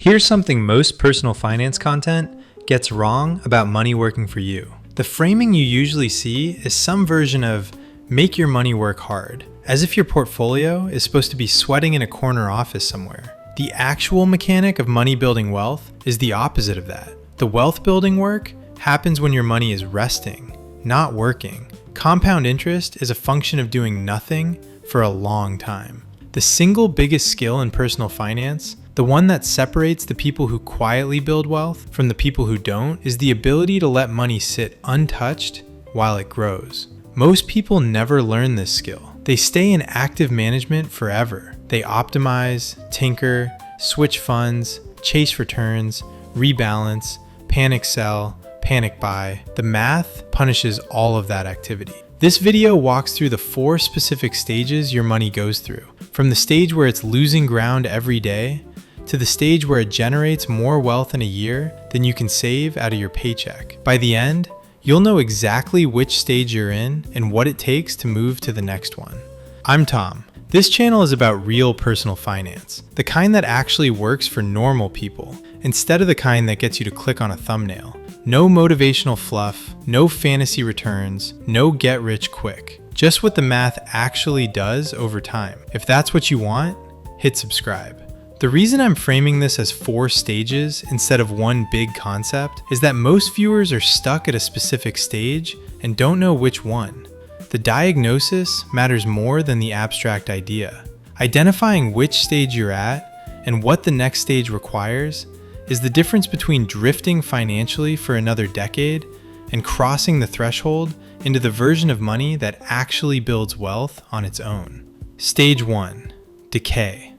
Here's something most personal finance content gets wrong about money working for you. The framing you usually see is some version of make your money work hard, as if your portfolio is supposed to be sweating in a corner office somewhere. The actual mechanic of money building wealth is the opposite of that. The wealth building work happens when your money is resting, not working. Compound interest is a function of doing nothing for a long time. The single biggest skill in personal finance, the one that separates the people who quietly build wealth from the people who don't, is the ability to let money sit untouched while it grows. Most people never learn this skill. They stay in active management forever. They optimize, tinker, switch funds, chase returns, rebalance, panic sell, panic buy. The math punishes all of that activity. This video walks through the 4 specific stages your money goes through, from the stage where it's losing ground every day to the stage where it generates more wealth in a year than you can save out of your paycheck. By the end, you'll know exactly which stage you're in and what it takes to move to the next one. I'm Tom. This channel is about real personal finance, the kind that actually works for normal people, instead of the kind that gets you to click on a thumbnail. No motivational fluff, no fantasy returns, no get rich quick. Just what the math actually does over time. If that's what you want, hit subscribe. The reason I'm framing this as 4 stages instead of one big concept is that most viewers are stuck at a specific stage and don't know which one. The diagnosis matters more than the abstract idea. Identifying which stage you're at and what the next stage requires is the difference between drifting financially for another decade and crossing the threshold into the version of money that actually builds wealth on its own. Stage 1. Decay.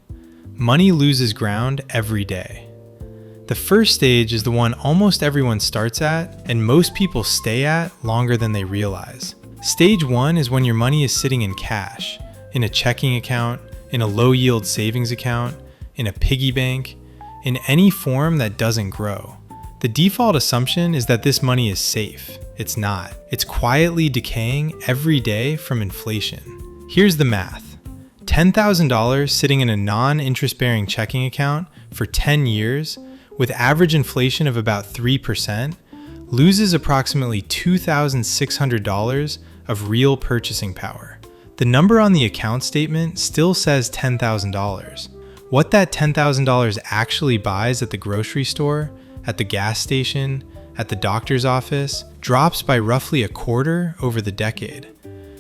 Money loses ground every day. The first stage is the one almost everyone starts at and most people stay at longer than they realize. Stage 1 is when your money is sitting in cash, in a checking account, in a low-yield savings account, in a piggy bank, in any form that doesn't grow. The default assumption is that this money is safe. It's not. It's quietly decaying every day from inflation. Here's the math. $10,000 sitting in a non-interest-bearing checking account for 10 years with average inflation of about 3% loses approximately $2,600 of real purchasing power. The number on the account statement still says $10,000. What that $10,000 actually buys at the grocery store, at the gas station, at the doctor's office, drops by roughly a quarter over the decade.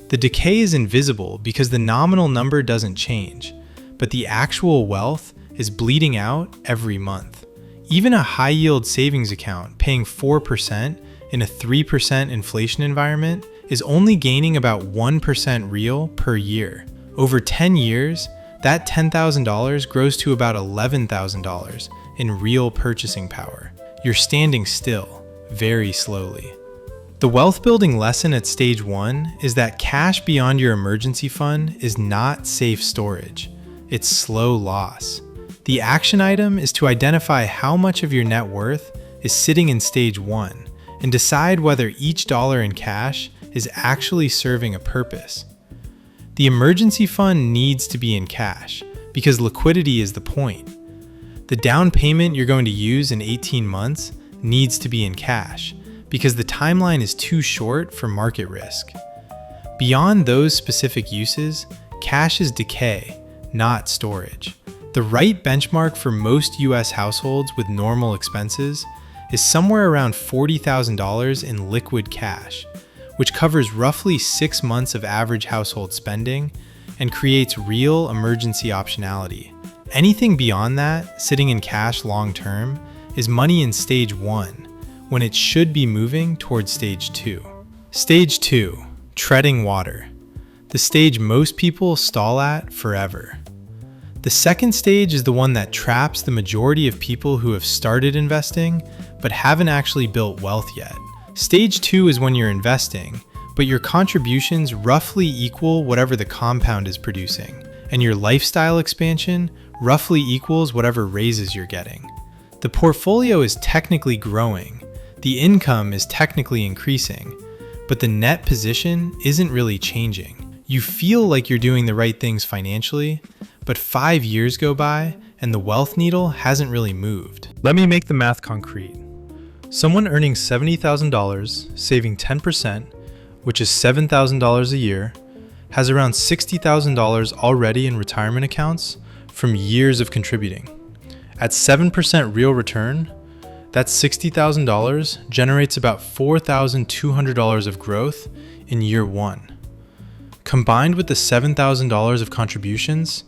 The decay is invisible because the nominal number doesn't change, but the actual wealth is bleeding out every month. Even a high-yield savings account paying 4% in a 3% inflation environment is only gaining about 1% real per year. Over 10 years, that $10,000 grows to about $11,000 in real purchasing power. You're standing still, very slowly. The wealth building lesson at stage 1 is that cash beyond your emergency fund is not safe storage. It's slow loss. The action item is to identify how much of your net worth is sitting in stage 1 and decide whether each dollar in cash is actually serving a purpose. The emergency fund needs to be in cash because liquidity is the point. The down payment you're going to use in 18 months needs to be in cash because the timeline is too short for market risk. Beyond those specific uses, cash is decay, not storage. The right benchmark for most US households with normal expenses is somewhere around $40,000 in liquid cash, which covers roughly 6 months of average household spending and creates real emergency optionality. Anything beyond that, sitting in cash long term, is money in stage 1, when it should be moving towards stage 2. Stage 2, treading water. The stage most people stall at forever. The second stage is the one that traps the majority of people who have started investing but haven't actually built wealth yet. Stage 2 is when you're investing, but your contributions roughly equal whatever the compound is producing, and your lifestyle expansion roughly equals whatever raises you're getting. The portfolio is technically growing, the income is technically increasing, but the net position isn't really changing. You feel like you're doing the right things financially, but 5 years go by and the wealth needle hasn't really moved. Let me make the math concrete. Someone earning $70,000, saving 10%, which is $7,000 a year, has around $60,000 already in retirement accounts from years of contributing. At 7% real return, that $60,000 generates about $4,200 of growth in year one. Combined with the $7,000 of contributions,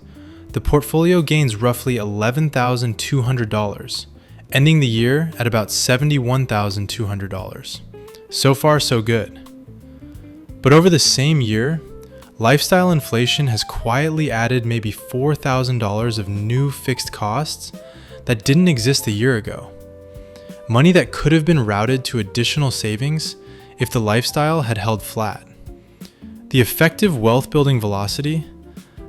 the portfolio gains roughly $11,200, ending the year at about $71,200. So far, so good. But over the same year, lifestyle inflation has quietly added maybe $4,000 of new fixed costs that didn't exist a year ago. Money that could have been routed to additional savings if the lifestyle had held flat. The effective wealth building velocity,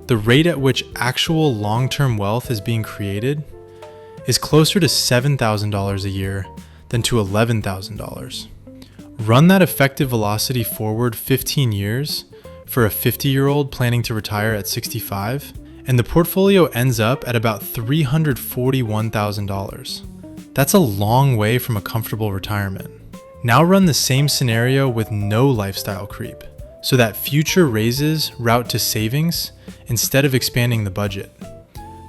the rate at which actual long-term wealth is being created, is closer to $7,000 a year than to $11,000. Run that effective velocity forward 15 years for a 50-year-old planning to retire at 65, and the portfolio ends up at about $341,000. That's a long way from a comfortable retirement. Now run the same scenario with no lifestyle creep, so that future raises route to savings instead of expanding the budget.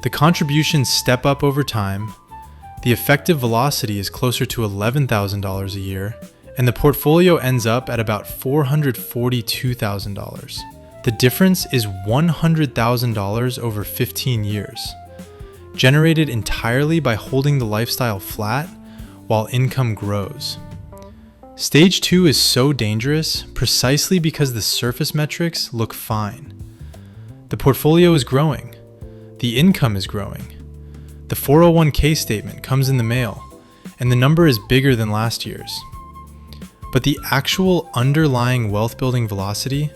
The contributions step up over time, the effective velocity is closer to $11,000 a year, and the portfolio ends up at about $442,000. The difference is $100,000 over 15 years, generated entirely by holding the lifestyle flat while income grows. Stage 2 is so dangerous precisely because the surface metrics look fine. The portfolio is growing. The income is growing. The 401k statement comes in the mail, and the number is bigger than last year's. But the actual underlying wealth building velocity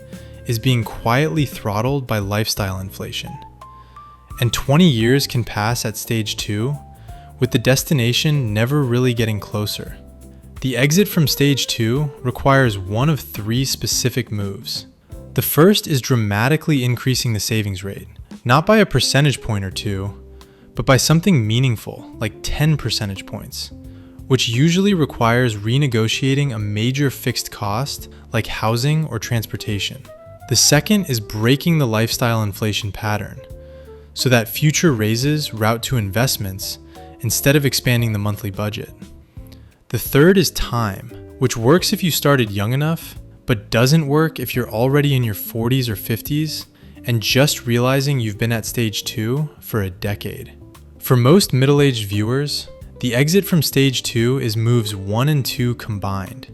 is being quietly throttled by lifestyle inflation. And 20 years can pass at stage 2, with the destination never really getting closer. The exit from stage 2 requires one of 3 specific moves. The first is dramatically increasing the savings rate, not by a percentage point or 2, but by something meaningful, like 10 percentage points, which usually requires renegotiating a major fixed cost like housing or transportation. The second is breaking the lifestyle inflation pattern, so that future raises route to investments instead of expanding the monthly budget. The third is time, which works if you started young enough, but doesn't work if you're already in your 40s or 50s and just realizing you've been at stage 2 for a decade. For most middle-aged viewers, the exit from stage 2 is moves 1 and 2 combined,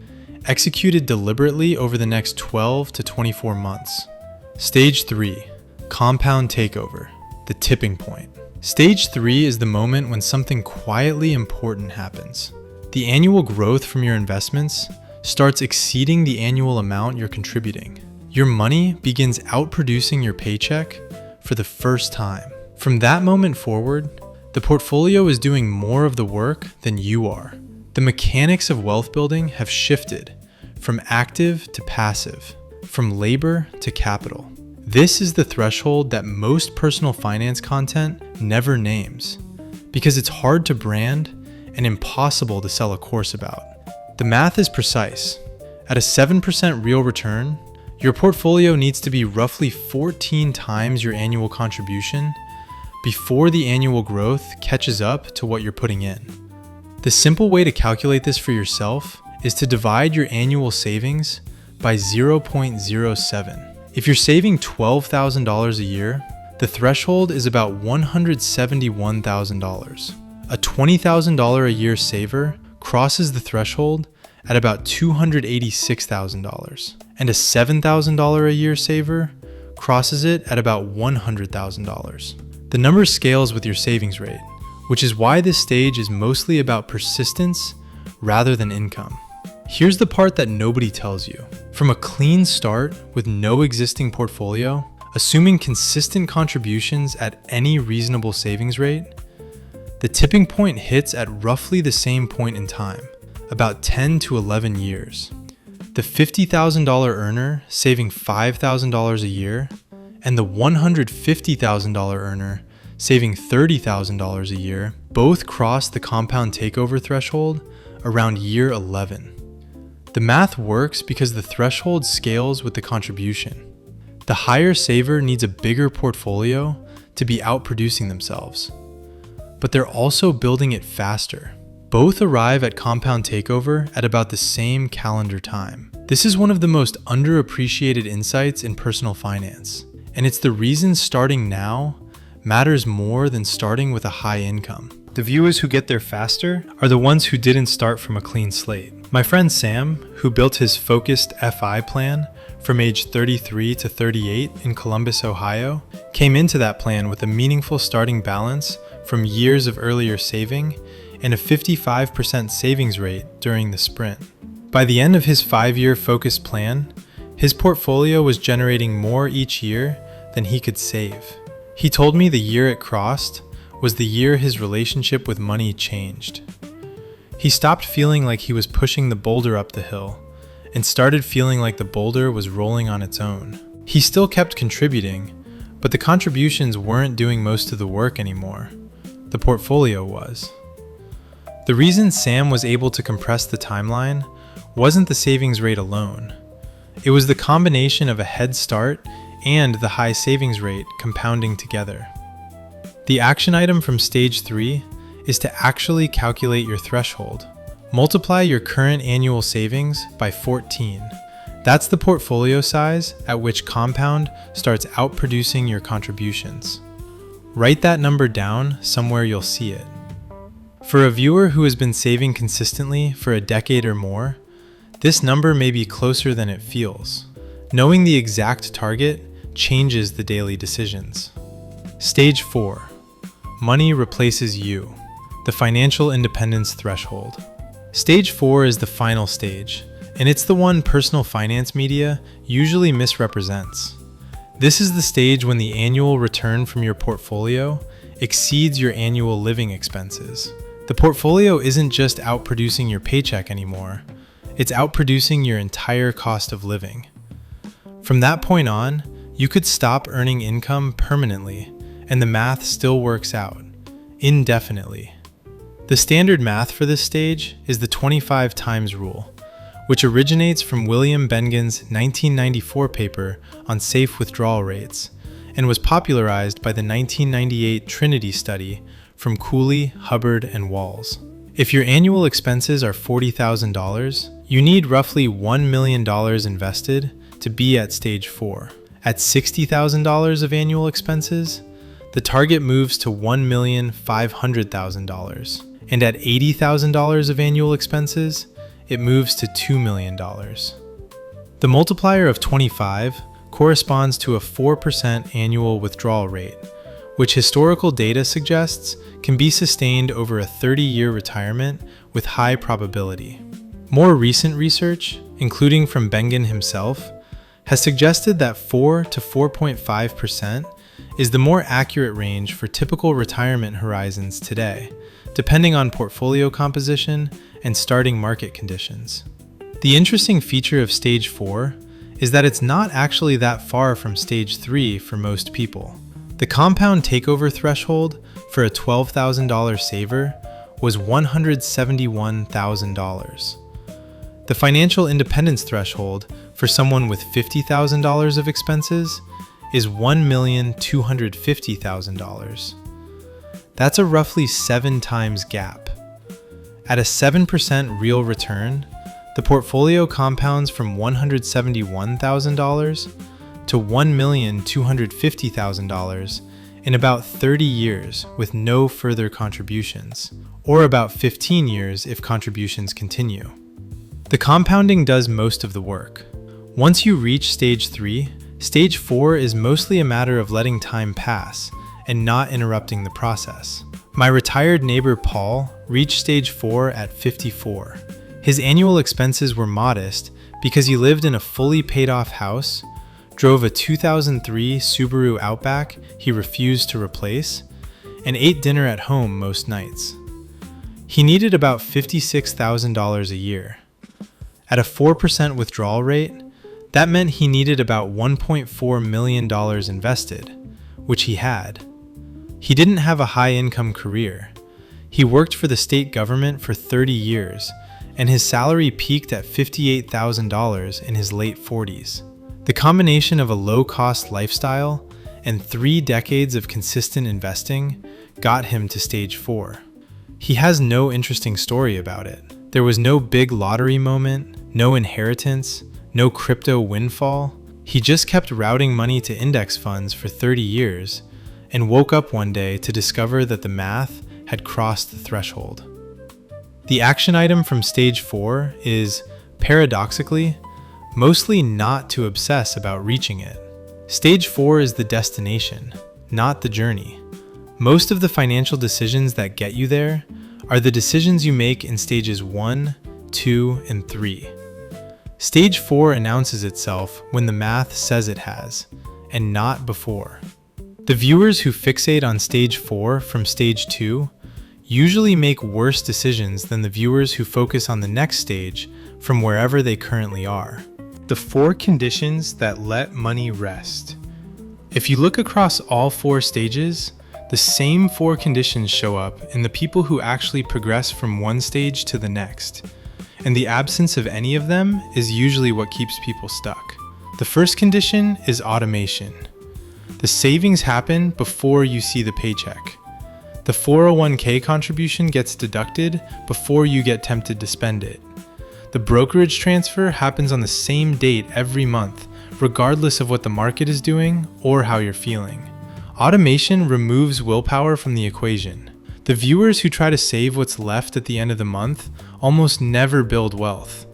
executed deliberately over the next 12 to 24 months. Stage 3, compound takeover, the tipping point. Stage 3 is the moment when something quietly important happens. The annual growth from your investments starts exceeding the annual amount you're contributing. Your money begins outproducing your paycheck for the first time. From that moment forward, the portfolio is doing more of the work than you are. The mechanics of wealth building have shifted from active to passive, from labor to capital. This is the threshold that most personal finance content never names, because it's hard to brand and impossible to sell a course about. The math is precise. At a 7% real return, your portfolio needs to be roughly 14 times your annual contribution before the annual growth catches up to what you're putting in. The simple way to calculate this for yourself is to divide your annual savings by 0.07. If you're saving $12,000 a year, the threshold is about $171,000. A $20,000 a year saver crosses the threshold at about $286,000, and a $7,000 a year saver crosses it at about $100,000. The number scales with your savings rate, which is why this stage is mostly about persistence rather than income. Here's the part that nobody tells you. From a clean start with no existing portfolio, assuming consistent contributions at any reasonable savings rate, the tipping point hits at roughly the same point in time, about 10 to 11 years. The $50,000 earner saving $5,000 a year, and the $150,000 earner saving $30,000 a year, both crossed the compound takeover threshold around year 11. The math works because the threshold scales with the contribution. The higher saver needs a bigger portfolio to be outproducing themselves, but they're also building it faster. Both arrive at compound takeover at about the same calendar time. This is one of the most underappreciated insights in personal finance, and it's the reason starting now matters more than starting with a high income. The viewers who get there faster are the ones who didn't start from a clean slate. My friend Sam, who built his focused FI plan from age 33 to 38 in Columbus, Ohio, came into that plan with a meaningful starting balance from years of earlier saving and a 55% savings rate during the sprint. By the end of his 5-year focused plan, his portfolio was generating more each year than he could save. He told me the year it crossed was the year his relationship with money changed. He stopped feeling like he was pushing the boulder up the hill and started feeling like the boulder was rolling on its own. He still kept contributing, but the contributions weren't doing most of the work anymore. The portfolio was. The reason Sam was able to compress the timeline wasn't the savings rate alone. It was the combination of a head start and the high savings rate compounding together. The action item from stage 3 is to actually calculate your threshold. Multiply your current annual savings by 14. That's the portfolio size at which compound starts outproducing your contributions. Write that number down somewhere you'll see it. For a viewer who has been saving consistently for a decade or more, this number may be closer than it feels. Knowing the exact target changes the daily decisions. Stage 4. Money replaces you. The financial independence threshold. Stage 4 is the final stage, and it's the one personal finance media usually misrepresents. This is the stage when the annual return from your portfolio exceeds your annual living expenses. The portfolio isn't just outproducing your paycheck anymore, it's outproducing your entire cost of living. From that point on, you could stop earning income permanently, and the math still works out, indefinitely. The standard math for this stage is the 25 times rule, which originates from William Bengen's 1994 paper on safe withdrawal rates, and was popularized by the 1998 Trinity study from Cooley, Hubbard, and Walls. If your annual expenses are $40,000, you need roughly $1 million invested to be at stage 4. At $60,000 of annual expenses, the target moves to $1,500,000, and at $80,000 of annual expenses, it moves to $2 million. The multiplier of 25 corresponds to a 4% annual withdrawal rate, which historical data suggests can be sustained over a 30-year retirement with high probability. More recent research, including from Bengen himself, has suggested that 4 to 4.5% is the more accurate range for typical retirement horizons today, depending on portfolio composition and starting market conditions. The interesting feature of stage 4 is that it's not actually that far from stage 3 for most people. The compound takeover threshold for a $12,000 saver was $171,000. The financial independence threshold for someone with $50,000 of expenses is $1,250,000. That's a roughly 7 times gap. At a 7% real return, the portfolio compounds from $171,000 to $1,250,000 in about 30 years with no further contributions, or about 15 years if contributions continue. The compounding does most of the work. Once you reach stage 3, stage 4 is mostly a matter of letting time pass and not interrupting the process. My retired neighbor Paul reached stage 4 at 54. His annual expenses were modest because he lived in a fully paid off house, drove a 2003 Subaru Outback he refused to replace, and ate dinner at home most nights. He needed about $56,000 a year. At a 4% withdrawal rate, that meant he needed about $1.4 million invested, which he had. He didn't have a high-income career. He worked for the state government for 30 years, and his salary peaked at $58,000 in his late 40s. The combination of a low-cost lifestyle and 3 decades of consistent investing got him to stage 4. He has no interesting story about it. There was no big lottery moment, no inheritance, no crypto windfall. He just kept routing money to index funds for 30 years and woke up one day to discover that the math had crossed the threshold. The action item from stage 4 is, paradoxically, mostly not to obsess about reaching it. Stage 4 is the destination, not the journey. Most of the financial decisions that get you there are the decisions you make in stages 1, 2, and 3. Stage 4 announces itself when the math says it has, and not before. The viewers who fixate on stage 4 from stage 2 usually make worse decisions than the viewers who focus on the next stage from wherever they currently are. The 4 conditions that let money rest. If you look across all 4 stages, the same 4 conditions show up in the people who actually progress from one stage to the next, and the absence of any of them is usually what keeps people stuck. The first condition is automation. The savings happen before you see the paycheck. The 401k contribution gets deducted before you get tempted to spend it. The brokerage transfer happens on the same date every month, regardless of what the market is doing or how you're feeling. Automation removes willpower from the equation. The viewers who try to save what's left at the end of the month almost never build wealth,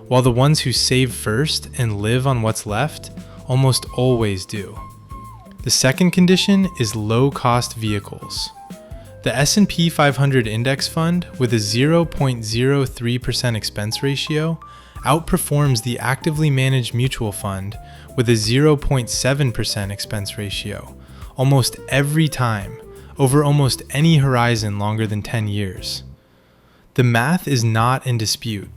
while the ones who save first and live on what's left almost always do. The second condition is low-cost vehicles. The S&P 500 index fund with a 0.03% expense ratio outperforms the actively managed mutual fund with a 0.7% expense ratio almost every time, over almost any horizon longer than 10 years. The math is not in dispute.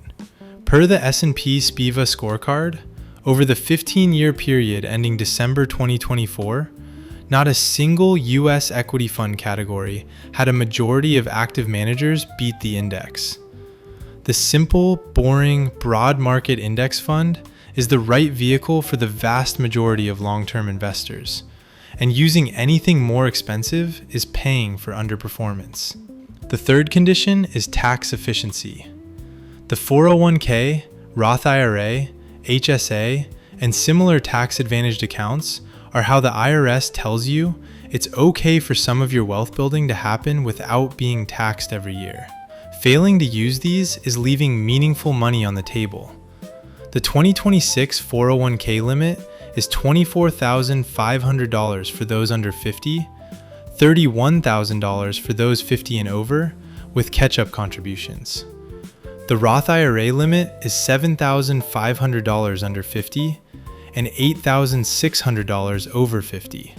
Per the S&P SPIVA scorecard, over the 15-year period ending December 2024, not a single US equity fund category had a majority of active managers beat the index. The simple, boring, broad market index fund is the right vehicle for the vast majority of long-term investors, and using anything more expensive is paying for underperformance. The third condition is tax efficiency. The 401k, Roth IRA, HSA, and similar tax-advantaged accounts are how the IRS tells you it's okay for some of your wealth building to happen without being taxed every year. Failing to use these is leaving meaningful money on the table. The 2026 401k limit is $24,500 for those under 50, $31,000 for those 50 and over, with catch-up contributions. The Roth IRA limit is $7,500 under 50 and $8,600 over 50.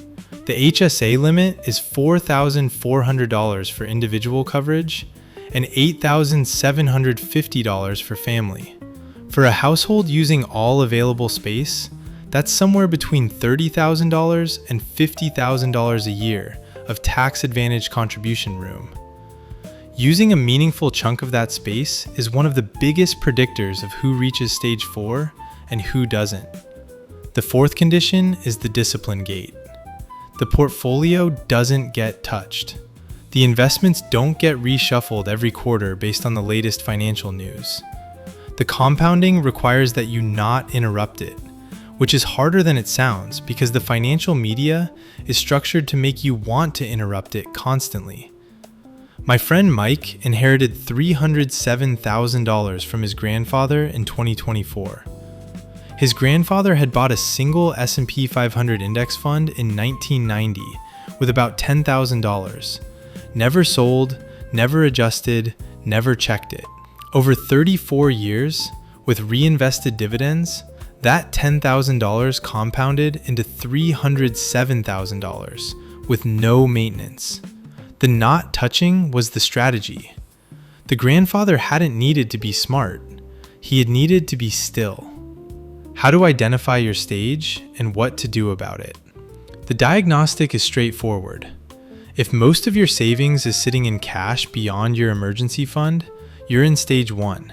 The HSA limit is $4,400 for individual coverage and $8,750 for family. For a household using all available space, that's somewhere between $30,000 and $50,000 a year of tax-advantaged contribution room. Using a meaningful chunk of that space is one of the biggest predictors of who reaches stage 4 and who doesn't. The fourth condition is the discipline gate. The portfolio doesn't get touched. The investments don't get reshuffled every quarter based on the latest financial news. The compounding requires that you not interrupt it, which is harder than it sounds because the financial media is structured to make you want to interrupt it constantly. My friend Mike inherited $307,000 from his grandfather in 2024. His grandfather had bought a single S&P 500 index fund in 1990 with about $10,000. Never sold, never adjusted, never checked it. Over 34 years, with reinvested dividends, that $10,000 compounded into $307,000 with no maintenance. The not touching was the strategy. The grandfather hadn't needed to be smart. He had needed to be still. How to identify your stage and what to do about it. The diagnostic is straightforward. If most of your savings is sitting in cash beyond your emergency fund, you're in stage 1.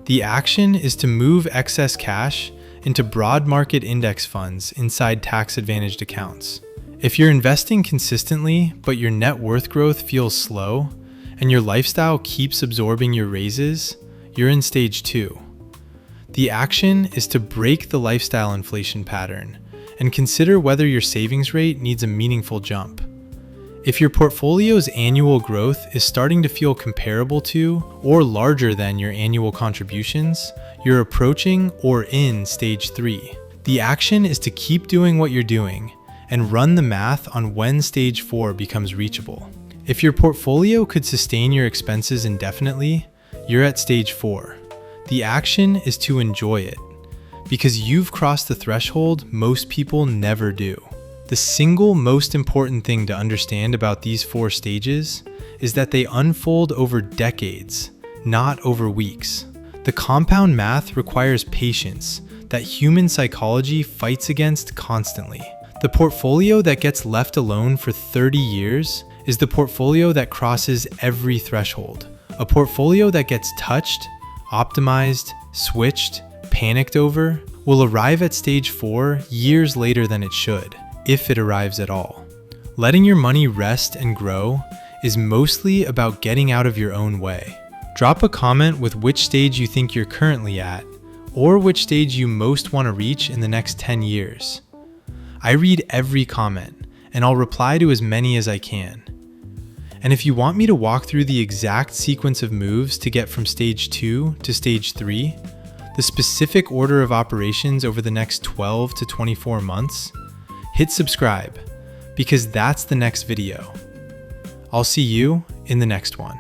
The action is to move excess cash into broad market index funds inside tax-advantaged accounts. If you're investing consistently, but your net worth growth feels slow, and your lifestyle keeps absorbing your raises, you're in stage 2. The action is to break the lifestyle inflation pattern and consider whether your savings rate needs a meaningful jump. If your portfolio's annual growth is starting to feel comparable to or larger than your annual contributions, you're approaching or in stage 3. The action is to keep doing what you're doing and run the math on when stage 4 becomes reachable. If your portfolio could sustain your expenses indefinitely, you're at stage 4. The action is to enjoy it, because you've crossed the threshold most people never do. The single most important thing to understand about these 4 stages is that they unfold over decades, not over weeks. The compound math requires patience that human psychology fights against constantly. The portfolio that gets left alone for 30 years is the portfolio that crosses every threshold. A portfolio that gets touched, optimized, switched, panicked over, will arrive at stage 4 years later than it should, if it arrives at all. Letting your money rest and grow is mostly about getting out of your own way. Drop a comment with which stage you think you're currently at, or which stage you most want to reach in the next 10 years. I read every comment, and I'll reply to as many as I can. And if you want me to walk through the exact sequence of moves to get from stage 2 to stage 3, the specific order of operations over the next 12 to 24 months, hit subscribe, because that's the next video. I'll see you in the next one.